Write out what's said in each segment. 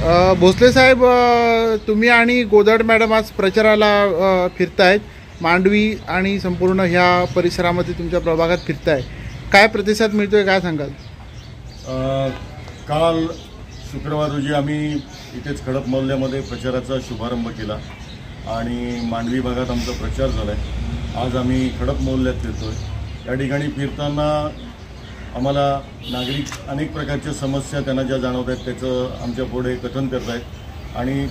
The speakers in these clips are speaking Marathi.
भोसले साहेब, तुम्ही आणि गोदड मॅडम आज प्रचाराला फिरतायत, मांडवी आणि संपूर्ण ह्या परिसरामध्ये तुमच्या प्रभागात फिरताय, काय प्रतिसाद मिळतोय, काय सांगाल? काल शुक्रवार रोजी आम्ही इथेच खडप मोहल्ल्यामध्ये प्रचाराचा शुभारंभ केला आणि मांडवी भागात आमचा प्रचार झाला आहे। आज आम्ही खडप मोहल्ल्यात फिरतोय। या ठिकाणी फिरताना आम्हाला नागरिक अनेक प्रकारच्या समस्या त्यांना ज्या जाणवत आहेत त्याचं आमच्या पुढे कथन करत आहेत आणि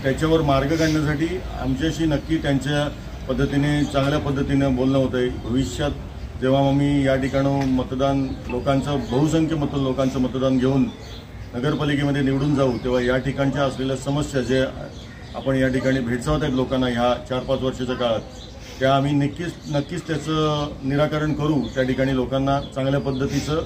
त्याच्यावर मार्ग काढण्यासाठी आमच्याशी नक्की त्यांच्या पद्धतीने चांगल्या पद्धतीने बोलणं होतं आहे। भविष्यात जेव्हा आम्ही या ठिकाणी मतदान लोकांचं बहुसंख्य लोकांचं मतदान घेऊन नगरपालिकेमध्ये निवडून जाऊ तेव्हा या ठिकाणच्या असलेल्या समस्या जे आपण या ठिकाणी भेडसावत आहेत लोकांना ह्या 4-5 वर्षाच्या काळात त्या आम्ही नक्कीच त्याचं निराकरण करू। त्या ठिकाणी लोकांना चांगल्या पद्धतीचं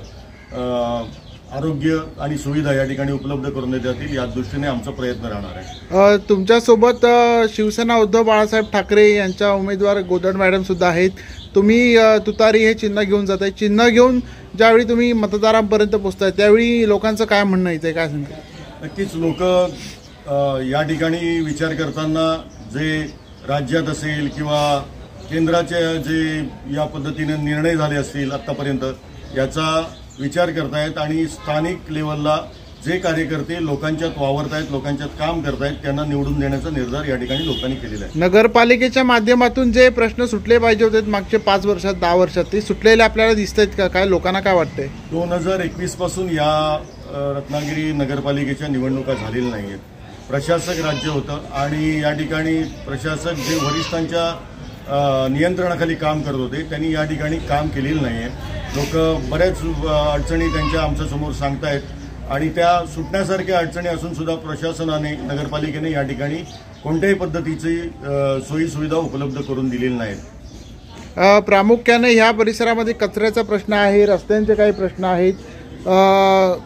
आरोग्य आणि सुविधा या ठिकाणी उपलब्ध करून देता येतील या दृष्टीने आमचा प्रयत्न राहणार आहे। तुमच्यासोबत शिवसेना उद्धव बाळासाहेब ठाकरे यांच्या उमेदवार गोदड मॅडम सुद्धा आहेत। तुम्ही तुतारी हे चिन्ह घेऊन जाताय, चिन्ह घेऊन ज्यावेळी तुम्ही मतदारांपर्यंत पोहोचताय त्यावेळी लोकांचं काय म्हणणं येतंय, काय सांगताय? नक्कीच लोक या ठिकाणी विचार करताना जे राज्यात असेल किंवा केंद्राचे जे या पद्धतीने निर्णय झाले असतील आतापर्यंत याचा विचार करतायत आणि स्थानिक लेवलला जे कार्यकर्ते लोकांच्यात वावरतायत, लोकांच्यात काम करतायत त्यांना निवडून देण्याचा निर्धार या ठिकाणी लोकांनी केलेला आहे। नगरपालिकेच्या माध्यमातून जे प्रश्न सुटले पाहिजे होते मागच्या 5 वर्षात 10 वर्षात ते सुटलेले आपल्याला दिसतायत का? काय लोकांना काय वाटतंय? 2021 पासून या रत्नागिरी नगरपालिकेच्या निवडणुका झालेल्या नाहीत। प्रशासक राज्य होतं आणि या ठिकाणी प्रशासक जे वरिष्ठांच्या नियंत्रणाखाली काम करत होते त्यांनी या ठिकाणी काम केलेलं नाही आहे। लोक बऱ्याच अडचणी त्यांच्या आमच्यासमोर सांगतायत आणि त्या सुटण्यासारख्या अडचणी असून सुद्धा प्रशासनाने नगरपालिकेने या ठिकाणी कोणत्याही पद्धतीची सोयीसुविधा उपलब्ध करून दिलेली नाहीत। प्रामुख्याने ह्या परिसरामध्ये कचऱ्याचा प्रश्न आहे, रस्त्यांचे काही प्रश्न आहेत,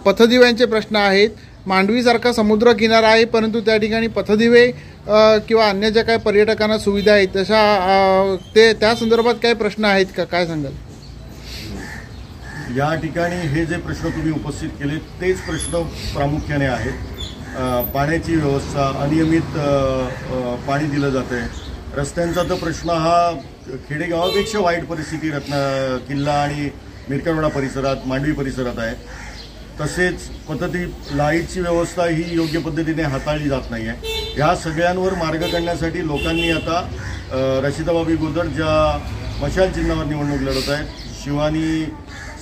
पथदिव्यांचे प्रश्न आहेत। मांडवीसारखा समुद्र किनारा आहे परंतु त्या ठिकाणी पथदिवे किंवा अन्य ज्या काही पर्यटकांना सुविधा आहेत तशा त्या संदर्भात काही प्रश्न आहेत का, काय सांगाल? या ठिकाणी हे जे प्रश्न तुम्ही उपस्थित केले तेच प्रश्न प्रामुख्याने आहेत। पाण्याची व्यवस्था, अनियमित पाणी दिलं जातं आहे, रस्त्यांचा तर प्रश्न हा खेडेगावापेक्षा वाईट परिस्थिती किल्ला आणि मिरकरवाडा परिसरात, मांडवी परिसरात आहे। तसेच लाईटची व्यवस्था ही योग्य पद्धतीने हाताळली जात नाही आहे। या सगळ्यांवर मार्ग काढण्यासाठी लोकांनी आता रशिदाबाई गोदड ज्या मशाल चिन्हावर निवडणूक लढवत आहेत, शिवानी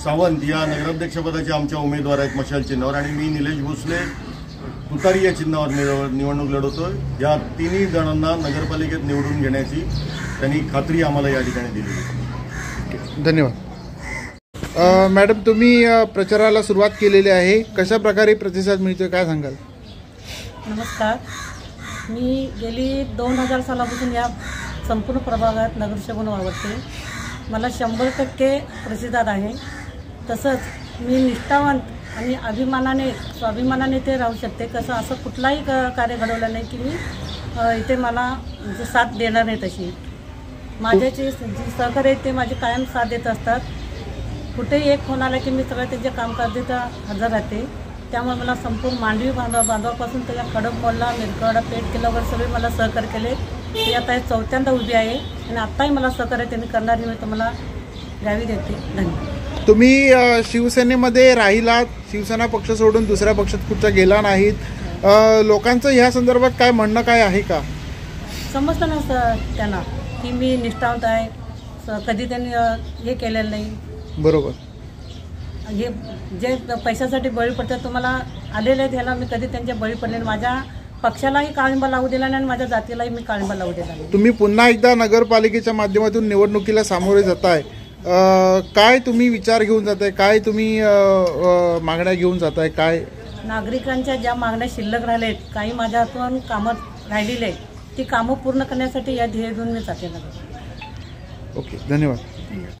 सावंत या नगराध्यक्षपदाच्या आमच्या उमेदवार आहेत मशाल चिन्हावर आणि मी निलेश भोसले तुतारी या चिन्हावर निवडणूक लढवतोय। या तिन्ही जणांना नगरपालिकेत निवडून घेण्याची त्यांनी खात्री आम्हाला या ठिकाणी दिली। धन्यवाद। मॅडम, तुम्ही प्रचाराला सुरुवात केलेली आहे, कशा प्रकारे प्रतिसाद मिळतोय, काय सांगाल? नमस्कार, मी गेली 2000 सालापासून या संपूर्ण प्रभागात नगरसेवक म्हणून वावरते। मला 100% प्रतिसाद आहे। तसंच मी निष्ठावंत आणि स्वाभिमानाने ते राहू शकते। कसं असं कुठलाही कार्य घडवलं नाही की मी इथे मला साथ देणार नाही। तशी माझे जे सहकारी आहेत ते माझे कायम साथ देत असतात। कुठेही एक फोन आला की मी सगळं त्यांच्या कामकाजात हजर राहते। त्यामुळे मला संपूर्ण मांडवी बांधवापासून त्याच्या खडप मोहल्ला, मिरकरवाडा, पेठ किल्ल्यावर सगळे मला सहकार्य केले। ते आता 4थ्यांदा उभी आहे आणि आत्ताही मला सहकार्य त्यांनी करणारी मी तुम्हाला द्यावी देते। धन्यवाद। तुम्ही शिवसेनेमध्ये राहिलात, शिवसेना पक्ष सोडून दुसऱ्या पक्षात कुठचा गेला नाहीत, लोकांचं ह्या संदर्भात काय म्हणणं काय आहे का? समजतं ना त्यांना की मी निष्ठावंत आहे, कधी त्यांनी हे केलेलं नाही। बरोबर, हे जे पैशासाठी बळी पडतात तुम्हाला आलेले आहेत ह्याला मी कधी त्यांच्या बळी पडले नाही। माझ्या पक्षालाही काळिंबा लावू दिला नाही आणि माझ्या जातीलाही मी काळिंबा लावू दिला नाही। तुम्ही पुन्हा एकदा नगरपालिकेच्या माध्यमातून निवडणुकीला सामोरे जाताय, काय तुम्ही विचार घेऊन जाताय, काय तुम्ही मागण्या घेऊन जाताय, काय नागरिकांच्या ज्या मागण्या शिल्लक राहिल्या आहेत, काही माझ्या हातून कामं राहिलेली आहेत ती कामं पूर्ण करण्यासाठी या ध्येय घेऊन मी जाते। ओके, धन्यवाद।